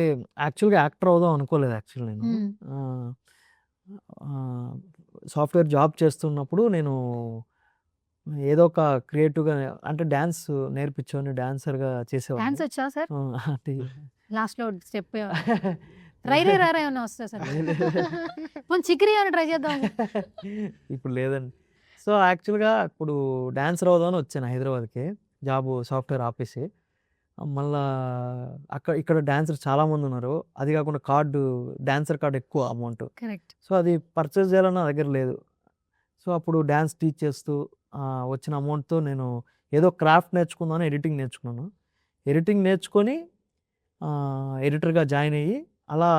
యాక్చువల్గా యాక్టర్ అవుదాం అనుకోలేదు. యాక్చువల్ నేను సాఫ్ట్వేర్ జాబ్ చేస్తున్నప్పుడు నేను ఏదో ఒక క్రియేటివ్గా అంటే డ్యాన్స్ నేర్పించుకొని డాన్సర్గా చేసేవాడిని. డాన్స్ వచ్చా సార్? లాస్ట్లో స్టెప్ ట్రై రారా ఏమన్నా వస్తా సార్? చిక్రీ ఏమైనా ట్రై చేద్దాం. ఇప్పుడు లేదండి. సో యాక్చువల్గా ఇప్పుడు డాన్సర్ అవుదామని వచ్చాను హైదరాబాద్కి, జాబ్ సాఫ్ట్వేర్ ఆపేసి. మళ్ళా ఇక్కడ డాన్సర్ చాలామంది ఉన్నారు. అది కాకుండా డాన్సర్ కార్డ్ ఎక్కువ అమౌంట్. కరెక్ట్. సో అది పర్చేస్ చేయాలన్న నా దగ్గర లేదు. సో అప్పుడు డాన్స్ టీచ్ చేస్తూ వచ్చిన అమౌంట్తో నేను ఏదో క్రాఫ్ట్ నేర్చుకుందామని ఎడిటింగ్ నేర్చుకున్నాను. ఎడిటింగ్ నేర్చుకొని ఎడిటర్గా జాయిన్ అయ్యి అలా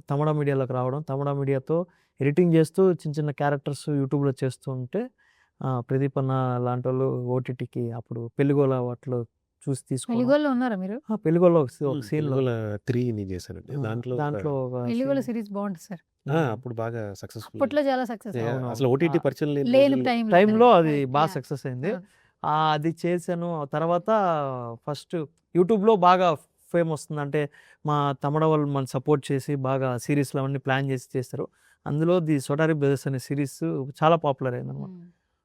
తమిళ మీడియాలోకి రావడం. తమిళ మీడియాతో ఎడిటింగ్ చేస్తూ చిన్న చిన్న క్యారెక్టర్స్ యూట్యూబ్లో చేస్తూ ఉంటే ప్రదీప్ అన్న లాంటి వాళ్ళు ఓటీటీకి అప్పుడు పెళ్లిగోల వాటిలో చూసి తీసుకుని పెళ్లిగోల్లో ఉన్నారా మీరు? పెళ్లిగోలో ఒక సీన్లో 3 నేను చేశానండి. దాంట్లో ఒక పెళ్లిగోల సిరీస్ బాగుంటుంది సార్. అప్పుడు బాగా సక్సెస్ఫుల్. అప్పట్లో చాలా సక్సెస్ అసలు ఓటీటీ పరిచయం లేని టైంలో అది బాగా సక్సెస్ అయింది. అది చేశాను. తర్వాత ఫస్ట్ యూట్యూబ్లో బాగా ఫేమ్ వస్తుంది. అంటే మా తమిళ వాళ్ళు మన సపోర్ట్ చేసి బాగా సిరీస్లు అవన్నీ ప్లాన్ చేసి చేస్తారు. అందులో ది సోటారి బ్రదర్స్ అనే సిరీస్ చాలా పాపులర్ అయింది అనమాట.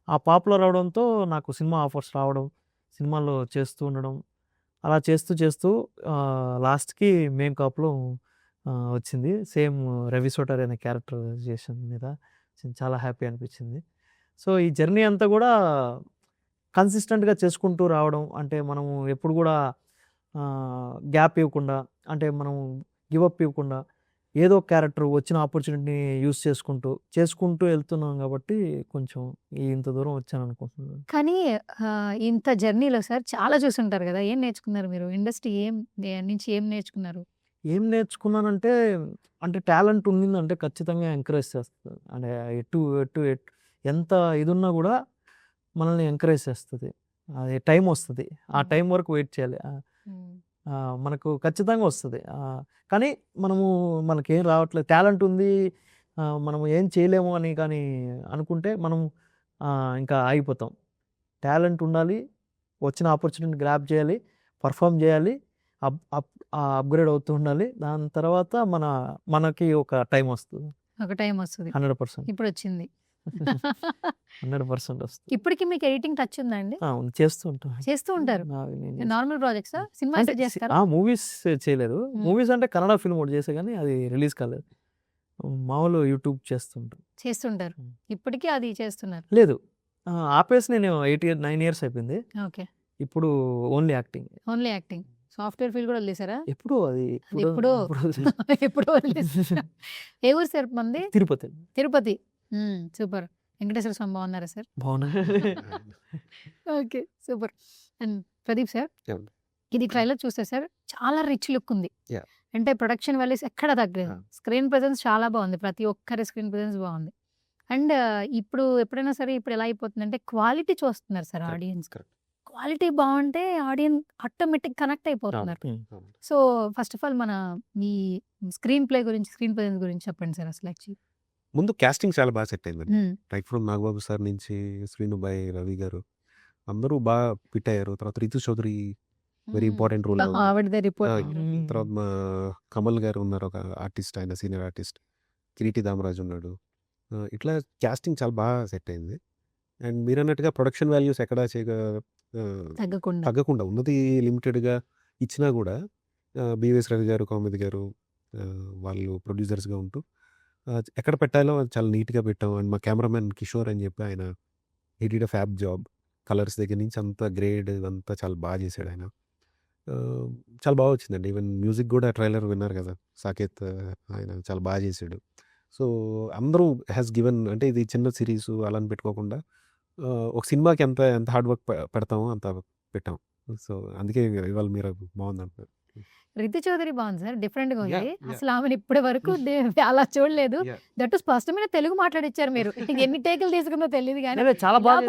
ఆ పాపులర్ అవడంతో నాకు సినిమా ఆఫర్స్ రావడం, సినిమాల్లో చేస్తూ ఉండడం, అలా చేస్తూ లాస్ట్కి మేం కాపులో వచ్చింది. సేమ్ రవి సోటారి అనే క్యారెక్టరైజేషన్ మీద చాలా హ్యాపీ అనిపించింది. సో ఈ జర్నీ అంతా కూడా కన్సిస్టెంట్గా చేసుకుంటూ రావడం. అంటే మనము ఎప్పుడు కూడా గ్యాప్ ఇవ్వకుండా, అంటే మనం గివప్ ఇవ్వకుండా ఏదో క్యారెక్టర్ వచ్చిన ఆపర్చునిటీని యూస్ చేసుకుంటూ వెళ్తున్నాం కాబట్టి కొంచెం ఇంత దూరం వచ్చాను అనుకుంటున్నాను. కానీ ఇంత జర్నీలో సార్ చాలా చూసుంటారు కదా, ఏం నేర్చుకున్నారు మీరు? ఇండస్ట్రీ నుంచి ఏం నేర్చుకున్నారు? ఏం నేర్చుకున్నానంటే, అంటే టాలెంట్ ఉండిందంటే ఖచ్చితంగా ఎంకరేజ్ చేస్తుంది. అంటే ఎటు ఎంత ఇది ఉన్నా కూడా మనల్ని ఎంకరేజ్ చేస్తుంది. అది టైం వస్తుంది. ఆ టైం వరకు వెయిట్ చేయాలి. మనకు ఖచ్చితంగా వస్తుంది. కానీ మనకేం రావట్లేదు, టాలెంట్ ఉంది, మనం ఏం చేయలేము అని కానీ అనుకుంటే మనం ఇంకా ఆగిపోతాం. టాలెంట్ ఉండాలి, వచ్చిన ఆపర్చునిటీ గ్రాబ్ చేయాలి, పర్ఫామ్ చేయాలి, అప్గ్రేడ్ అవుతూ ఉండాలి. దాని తర్వాత మనకి ఒక టైం వస్తుంది. 100% ఇప్పుడు వచ్చింది. 100% వస్తుంది. ఇప్పటికి మీకు ఎడిటింగ్ టచ్ ఉందా అండి? చేస్తూ ఉంటారు. నార్మల్ ప్రాజెక్ట్స్ సినిమా చేస్తారా? మూవీస్ చేయలేదు. మూవీస్ అంటే కన్నడ ఫిల్మ్ ఒకటి చేసే కానీ అది రిలీజ్ కాలేదు. మామూలు యూట్యూబ్ చేస్తుంటారు. ఇప్పటికీ అది చేస్తున్నారు? లేదు, ఆపేసి నేను 9 years అయిపోయింది. ఓకే. ఇప్పుడు ఓన్లీ యాక్టింగ్. సాఫ్ట్వేర్ ఫీల్డ్ కూడా వదిలేసారా? ఎప్పుడు వదిలేసారా? ఏ ఊరు సార్ మంది? తిరుపతి. సూపర్. వెంకటేశ్వర స్వామి బాగున్నారా sir? Okay, super. And Pradeep sir, ఇది ట్రైలర్ చూస్తే సార్ చాలా రిచ్ లుక్ ఉంది. అంటే ప్రొడక్షన్ వాల్యూస్ ఎక్కడ తగ్గలేదు. స్క్రీన్ ప్రెజెన్స్ చాలా బాగుంది, ప్రతి ఒక్కరి స్క్రీన్ ప్రెజెన్స్ బాగుంది. అండ్ ఇప్పుడు ఎప్పుడైనా సరే ఇప్పుడు ఎలా అయిపోతుందంటే క్వాలిటీ చూస్తున్నారు సార్ ఆడియన్స్. క్వాలిటీ బాగుంటే ఆడియన్స్ ఆటోమేటిక్ కనెక్ట్ అయిపోతున్నారు. So first of all me screen presence గురించి చెప్పండి సార్. అసలు యాక్చువల్లీ ముందు కాస్టింగ్ చాలా బాగా సెట్ అయిందండి. రైట్ ఫ్రమ్ నాగబాబు సార్ నుంచి శ్రీనుబాయ్, రవి గారు అందరూ బాగా ఫిట్ అయ్యారు. తర్వాత Ritu Chaudhary very important role. తర్వాత మా కమల్ గారు ఉన్నారు, ఒక ఆర్టిస్ట్, ఆయన సీనియర్ ఆర్టిస్ట్. కిరీటి దామరాజు ఉన్నాడు. ఇట్లా కాస్టింగ్ చాలా బాగా సెట్ అయింది. అండ్ మీరు అన్నట్టుగా ప్రొడక్షన్ వాల్యూస్ ఎక్కడ తగ్గకుండా ఉన్నది లిమిటెడ్గా ఇచ్చినా కూడా బివిఎస్ రవి గారు, కౌముది గారు వాళ్ళు ప్రొడ్యూసర్స్గా ఉంటూ ఎక్కడ పెట్టాలో చాలా నీట్గా పెట్టాం. అండ్ మా కెమెరామెన్ కిషోర్ అని చెప్పి ఆయన డిడ్ ఫ్యాబ్ జాబ్. కలర్స్ దగ్గర నుంచి అంతా గ్రేడ్ అంతా చాలా బాగా చేశాడు ఆయన. చాలా బాగా వచ్చిందండి. ఈవెన్ మ్యూజిక్ కూడా ట్రైలర్ విన్నారు కదా, సాకేత్ ఆయన చాలా బాగా చేశాడు. సో అందరూ హ్యాస్ గివెన్, అంటే ఇది చిన్న సిరీస్ అలా అని పెట్టుకోకుండా ఒక సినిమాకి ఎంత హార్డ్ వర్క్ పెడతామో అంత పెట్టాం. సో అందుకే ఇవాళ మీరు బాగుంది అంటున్నారు. రితు చౌదరి బాగుంది సార్, డిఫరెంట్ గా ఉంది. అసలు ఆమెను ఇప్పటి వరకు అలా చూడలేదు. దట్ స్పష్టమైన తెలుగు మాట్లాడిచ్చారు మీరు. ఎన్ని టేకులు తీసుకుందో తెలియదు కానీ చాలా బాగా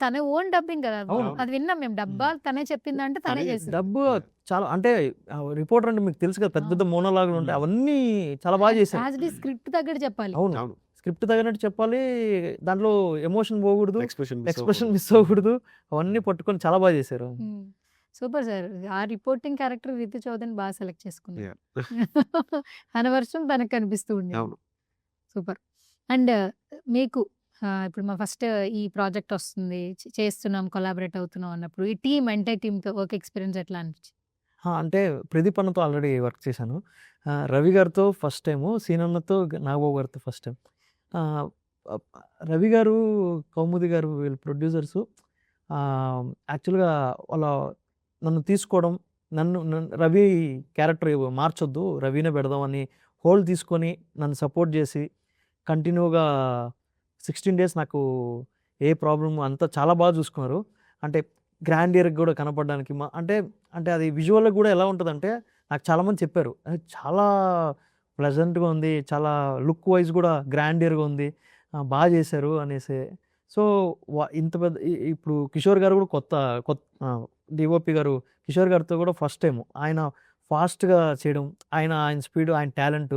తన ఓన్ డబ్బింగ్ కదా, అది విన్నాం మేము. డబ్బా తనే చెప్పిందంటే తనే చేసింది. డబ్బు చాలా, అంటే రిపోర్టర్ అంటే మీకు తెలుసు కదా, పెద్ద పెద్ద మోనోలాగులు ఉంటాయి, అవన్నీ చాలా బాగా చేశారు. స్క్రిప్ట్ తగ్గట్టు చెప్పాలి. అవును, స్క్రిప్ట్ తగినట్టు చెప్పాలి. దాంట్లో ఎమోషన్ పోకూడదు, ఎక్స్ప్రెషన్ మిస్ అవ్వకూడదు. అవన్నీ పట్టుకొని చాలా బాగా చేశారు. Super sir. ఆ రిపోర్టింగ్ క్యారెక్టర్ రితు చౌదరిని బాగా సెలెక్ట్ చేసుకున్నారు. అనవర్షం తనకు కనిపిస్తూ ఉండేది. సూపర్. అండ్ మీకు ఇప్పుడు మా ఫస్ట్ ఈ ప్రాజెక్ట్ వస్తుంది, చేస్తున్నాం, కొలాబరేట్ అవుతున్నాం అన్నప్పుడు ఈ టీమ్, ఎంటైర్ టీమ్తో వర్క్ ఎక్స్పీరియన్స్ ఎట్లా అనిపించింది? అంటే ప్రదీప్ అన్నతో ఆల్రెడీ వర్క్ చేశాను. రవి గారితో ఫస్ట్ టైము, సీనన్నతో, నాగబాబు గారితో ఫస్ట్ టైం. రవి గారు, కౌముది గారు వీళ్ళు ప్రొడ్యూసర్సు. యాక్చువల్గా వాళ్ళ నన్ను తీసుకోవడం, నన్ను రవి క్యారెక్టర్ మార్చొద్దు, రవినే పెడదామని హోల్డ్ తీసుకొని నన్ను సపోర్ట్ చేసి కంటిన్యూగా 16 డేస్ నాకు ఏ ప్రాబ్లమ్ అంతా చాలా బాగా చూసుకున్నారు. అంటే గ్రాండియర్కి కూడా కనపడడానికి అంటే అంటే అది విజువల్గా కూడా ఎలా ఉంటుందంటే నాకు చాలామంది చెప్పారు, చాలా ప్లెజెంట్గా ఉంది, చాలా లుక్ వైజ్ కూడా గ్రాండియర్గా ఉంది, బాగా చేశారు అనేసి. సో ఇంత పెద్ద ఇప్పుడు కిషోర్ గారు కూడా కొత్త డిఓపి గారు కిషోర్ గారితో కూడా ఫస్ట్ టైం ఆయన ఫాస్ట్గా చేయడం, ఆయన స్పీడ్, ఆయన టాలెంట్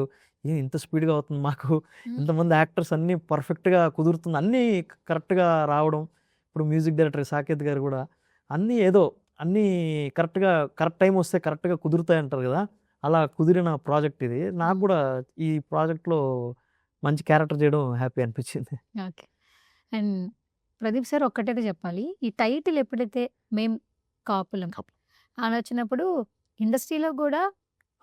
ఇంత స్పీడ్గా అవుతుంది, మాకు ఇంతమంది యాక్టర్స్ అన్నీ పర్ఫెక్ట్గా కుదురుతుంది, అన్నీ కరెక్ట్గా రావడం. ఇప్పుడు మ్యూజిక్ డైరెక్టర్ సాకేత్ గారు కూడా అన్నీ కరెక్ట్ టైం వస్తే కరెక్ట్గా కుదురుతాయి అంటారు కదా, అలా కుదిరిన ప్రాజెక్ట్ ఇది. నాకు కూడా ఈ ప్రాజెక్ట్లో మంచి క్యారెక్టర్ చేయడం హ్యాపీ అనిపించింది. ఓకే. అండ్ ప్రదీప్ సార్ ఒక్కటైతే చెప్పాలి, ఈ టైటిల్ ఎప్పుడైతే మేం కాపులం అని వచ్చినప్పుడు ఇండస్ట్రీలో కూడా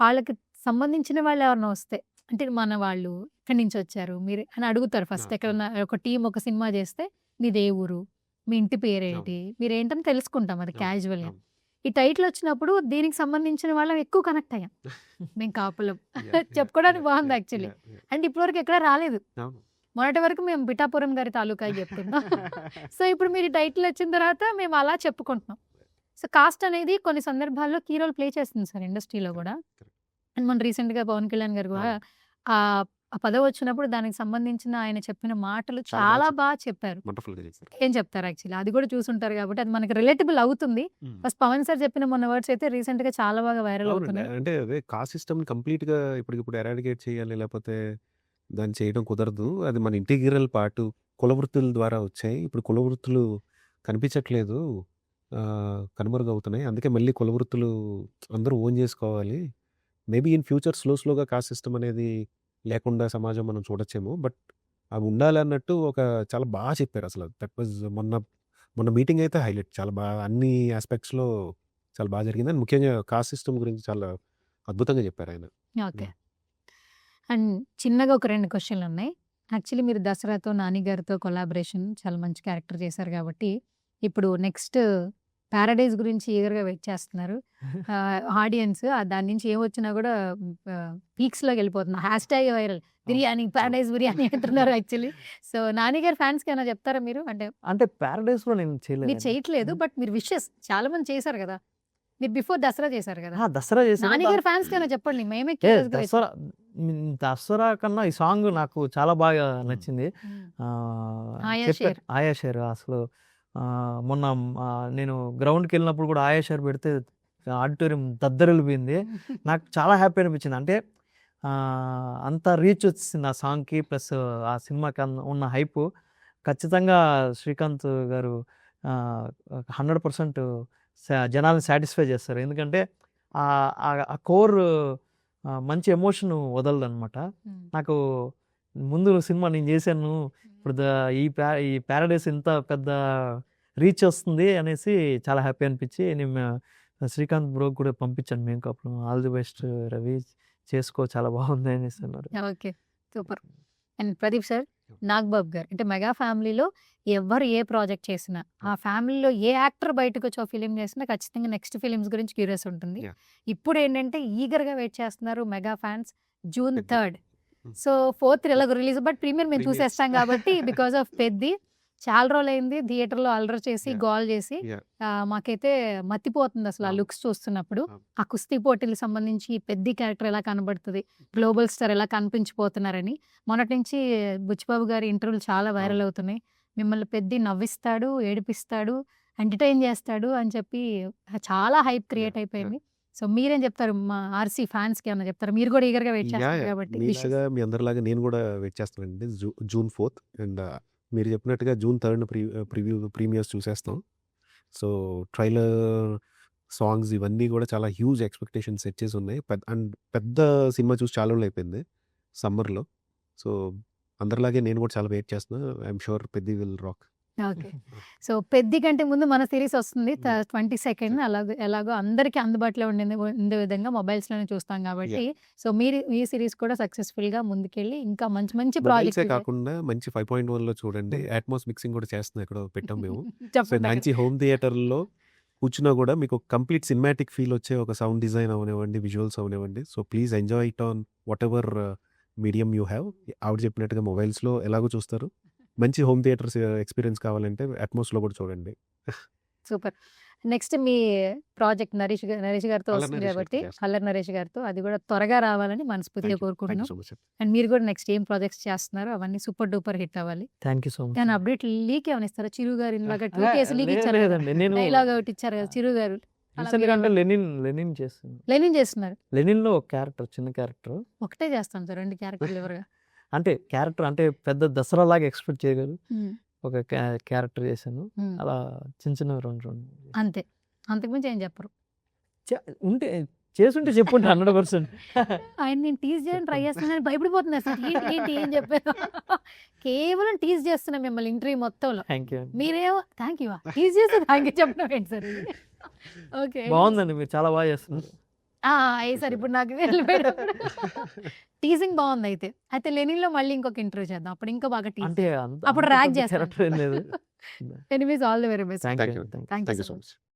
వాళ్ళకి సంబంధించిన వాళ్ళు ఎవరైనా వస్తే, అంటే మన వాళ్ళు ఎక్కడి నుంచి వచ్చారు మీరు అని అడుగుతారు ఫస్ట్. ఎక్కడన్నా ఒక టీం ఒక సినిమా చేస్తే మీది ఏ ఊరు, మీ ఇంటి పేరేంటి, మీరు ఏంటని తెలుసుకుంటాం, అది క్యాజువల్గా. ఈ టైటిల్ వచ్చినప్పుడు దీనికి సంబంధించిన వాళ్ళం ఎక్కువ కనెక్ట్ అయ్యాం, మేము కాపులం చెప్పుకోవడానికి బాగుంది యాక్చువల్లీ. అండ్ ఇప్పటివరకు ఎక్కడ రాలేదు, మొన్నటి వరకు మేము పిఠాపురం గారి తాలూకా చెప్తున్నాం. సో ఇప్పుడు మీరు ఈ టైటిల్ వచ్చిన తర్వాత మేము అలా చెప్పుకుంటున్నాం. సో కాస్ట్ అనేది కొన్ని సందర్భాల్లో కీ రోల్ ప్లే చేస్తుంది సార్ ఇండస్ట్రీలో కూడా. అండ్ మన రీసెంట్గా పవన్ కళ్యాణ్ గారు కూడా ఆ పదవి వచ్చినప్పుడు దానికి సంబంధించిన ఆయన చెప్పిన మాటలు చాలా బాగా చెప్పారు. ఏం చెప్తారు యాక్చువల్లీ, అది కూడా చూసుంటారు కాబట్టి అది మనకి రిలేటబుల్ అవుతుంది. ఫస్ట్ పవన్ సార్ చెప్పిన మొన్న వర్డ్స్ అయితే రీసెంట్ గా చాలా బాగా వైరల్ అవుతున్నాయి. అంటే అదే కాస్ట్ సిస్టమ్ కంప్లీట్గా ఇప్పుడు ఎరాడికేట్ చేయాలి, లేకపోతే దాన్ని చేయడం కుదరదు. అది మన ఇంటిగ్రల్ పార్ట్. కులవృత్తుల ద్వారా వచ్చాయి, ఇప్పుడు కులవృత్తులు కనిపించట్లేదు, కనుమరుగవుతున్నాయి. అందుకే మళ్ళీ కులవృత్తులు అందరూ ఓన్ చేసుకోవాలి. మేబీ ఇన్ ఫ్యూచర్ స్లోగా కాస్ట్ సిస్టమ్ అనేది లేకుండా సమాజం మనం చూడొచ్చేమో, బట్ అవి ఉండాలి అన్నట్టు చాలా బాగా చెప్పారు. అసలు దట్ వాజ్ మొన్న మీటింగ్ అయితే హైలైట్, చాలా బాగా అన్ని ఆస్పెక్ట్స్లో చాలా బాగా జరిగింది. అండ్ ముఖ్యంగా కాస్ట్ సిస్టమ్ గురించి చాలా అద్భుతంగా చెప్పారు ఆయన. ఓకే. అండ్ చిన్నగా ఒక 2 క్వశ్చన్లు ఉన్నాయి. యాక్చువల్లీ మీరు దసరాతో నాని గారితో కొలాబరేషన్ చాలా మంచి క్యారెక్టర్ చేశారు కాబట్టి ఇప్పుడు నెక్స్ట్ ప్యారడైజ్ గురించి ఈగర్గా వెయిట్ చేస్తున్నారు ఆడియన్స్. దాని నుంచి ఏమొచ్చినా కూడా పీక్స్లోకి వెళ్ళిపోతున్నా, hash viral biryani, Paradise biryani అంటున్నారు యాక్చువల్లీ. సో నాని గారి ఫ్యాన్స్కి ఏమైనా చెప్తారా మీరు? అంటే ప్యారడైజ్లో నేను మీరు చేయట్లేదు, బట్ మీరు విషెస్ చాలా మంది చేశారు కదా, మీరు బిఫోర్ దసరా చేశారు కదా, దసరా చేశాను. నాని గారి ఫ్యాన్స్ కైనా చెప్పండి, మేమే దసరా కన్నా ఈ సాంగ్ నాకు చాలా బాగా నచ్చింది. ఆయా షేర్ అసలు మొన్న నేను గ్రౌండ్కి వెళ్ళినప్పుడు కూడా ఆయా షేర్ పెడితే ఆడిటోరియం దద్దరిల్లిపోయింది. నాకు చాలా హ్యాపీ అనిపించింది. అంటే అంత రీచ్ వచ్చింది ఆ సాంగ్కి, ప్లస్ ఆ సినిమాకి ఉన్న హైప్. ఖచ్చితంగా శ్రీకాంత్ గారు 100% జనాలను సాటిస్ఫై చేస్తారు. ఎందుకంటే ఆ కోర్ మంచి ఎమోషన్ వదలదు అనమాట. నాకు ముందు సినిమా నేను చేశాను, ఇప్పుడు ఈ ప్యారడైస్ ఇంత పెద్ద రీచ్ వస్తుంది అనేసి చాలా హ్యాపీ అనిపించి నేను శ్రీకాంత్ బ్రోకి కూడా పంపించాను. మేము అప్పుడు ఆల్ ది బెస్ట్ రవి, చేసుకో, చాలా బాగుంది అనేసి అన్నారు. Okay, super. And Pradeep sir, Nagababu గారు అంటే మెగా ఫ్యామిలీలో ఎవరు ఏ ప్రాజెక్ట్ చేసినా, ఆ ఫ్యామిలీలో ఏ యాక్టర్ బయటకు వచ్చి ఫిలిం చేసినా ఖచ్చితంగా నెక్స్ట్ ఫిలిమ్స్ గురించి క్యూరియస్ ఉంటుంది. ఇప్పుడు ఏంటంటే ఈగర్గా వెయిట్ చేస్తున్నారు mega fans. June 3rd, so 4th ఎలాగో రిలీజ్, బట్ ప్రీమియర్ మేము చూసేస్తాం కాబట్టి బికాస్ ఆఫ్ పెద్ది చాలా రోజులు అయింది థియేటర్లో అల్లరి చేసి గోల్ చేసి, మాకైతే మత్తిపోతుంది అసలు ఆ లుక్స్ చూస్తున్నప్పుడు. ఆ కుస్తీ పోటీలకు సంబంధించి పెద్ద క్యారెక్టర్ ఎలా కనబడుతుంది, గ్లోబల్ స్టార్ ఎలా కనిపించిపోతున్నారని మొన్నటి నుంచి బుచ్చిబాబు గారి ఇంటర్వ్యూలు చాలా వైరల్ అవుతున్నాయి. మిమ్మల్ని పెద్ద నవ్విస్తాడు, ఏడిపిస్తాడు, ఎంటర్టైన్ చేస్తాడు అని చెప్పి చాలా హైప్ క్రియేట్ అయిపోయింది. సో మీరేం చెప్తారు మా ఆర్సీ ఫ్యాన్స్ కి ఏమైనా చెప్తారు? మీరు కూడా ఈగర్గా వెయిట్ చేస్తారు కాబట్టి. మీ అందరిలాగా నేను కూడా వెయిట్ చేస్తానండి. June 4th అండ్ మీరు చెప్పినట్టుగా June 3rd ప్రీమియర్స్ చూసేస్తాం. సో ట్రైలర్, సాంగ్స్ ఇవన్నీ కూడా చాలా హ్యూజ్ ఎక్స్పెక్టేషన్ సెట్ చేసి ఉన్నాయి. పెద్ద సినిమా చూసి చాలా రోజులు అయిపోయింది సమ్మర్లో. సో అందరిలాగే నేను కూడా చాలా వెయిట్ చేస్తున్నా. I'm sure Peddi will rock. Okay. So Peddi కంటే ముందు మన సిరీస్ వస్తుంది 22nd. ఎలాగో అందరికీ అందుబాటులో ఉండే విధంగా మొబైల్స్లోనే చూస్తాం కాబట్టి, సో మీరు ఈ సిరీస్ కూడా సక్సెస్ఫుల్ గా ముందుకెళ్ళి ఇంకా మంచి మంచి ప్రాజెక్ట్స్ కాకుండా మంచి 5.1 లో చూడండి. అట్మాస్ మిక్సింగ్ కూడా చేస్తున్నాం, ఎక్కడో పెట్టాం మేము. మంచి హోమ్ థియేటర్లో కూర్చున్నా కూడా మీకు కంప్లీట్ సినిమాటిక్ ఫీల్ వచ్చే ఒక సౌండ్ డిజైన్ అవనివ్వండి, విజువల్స్ అవనివ్వండి. So please enjoy it on what ever medium you have. ఆవిడ చెప్పినట్టుగా మొబైల్స్లో ఎలాగో చూస్తారు. మంచి హోమ్ థియేటర్స్ ఎక్స్పీరియన్స్ కావాలంటే అట్మోస్లో కూడా చూడండి. సూపర్. నెక్స్ట్ మీ ప్రాజెక్ట్ నరేష్ గారితో అల్లరి వస్తుంది నరేష్ కాబట్టి గారితో అల్లరి నరేష్ గారితో అది కూడా త్వరగా రావాలని మనస్ఫూర్తిగా థ్యాంక్ యూ కోరుకుంటున్నాం. So much. అండ్ మీరు కూడా నెక్స్ట్ ఏం ప్రాజెక్ట్స్ చేస్తున్నారో అవన్నీ సూపర్ డూపర్ హిట్ అవ్వాలి. Thank you so much. కానీ అప్డేట్ లీక్ ఏమైనా ఇస్తారా? చిరు గారు ఇలాగా 2 కేసు లీక్ ఇచ్చారు కదా, లేదండి, నేను డైలాగ్ ఒకటి ఇచ్చారు కదా చిరు గారు. అలా రీసెంట్గా మీరు అంటే లెనిన్ చేస్తాను. లెనిన్ చేస్తున్నారు. లెనిన్లో ఒక క్యారెక్టర్, చిన్న క్యారెక్టర్. ఒకటే చేస్తాను సార్ 2 క్యారెక్టర్లు ఎవరుగా. అంటే క్యారెక్టర్ అంటే పెద్ద దసరా లాగా ఎక్స్పెక్ట్ చేయగలరు. ఒక క్యారెక్టర్ చేశాను. అలా చిన్న చిన్న రెండు అంతే, అంతకుమించి ఏం చెప్పరు. ఉంటే చేసుంటే చెప్పుంటే 100%. ఆయన నేను టీజ్ చేయడానికి ట్రై చేస్తున్నాను భయపడిపోతున్నారు సార్. ఏంటి ఏంటి ఏం చెప్పారు? కేవలం టీజ్ చేస్తున్నా మిమ్మల్ని ఇంటర్వ్యూ మొత్తంలో. Thank you. మీరేమో థ్యాంక్ యూ టీజ్ చేస్తే థ్యాంక్ యూ చెప్పడం ఏంటి సార్? ఓకే బాగుందండి, మీరు చాలా బాగా చేస్తున్నారు. అయ్యి సార్ ఇప్పుడు నాకు టీజింగ్ బాగుంది. అయితే లెనిన్లో మళ్ళీ ఇంకొక ఇంటర్వ్యూ చేద్దాం, అప్పుడు ఇంకా బాగా టీజ్. అంటే అప్పుడు ర్యాక్ చేస్తాను. క్యారెక్టర్ ఏం లేదు. Anyways all the very best. Thank thank you. You. Thank thank you you so so much. Much.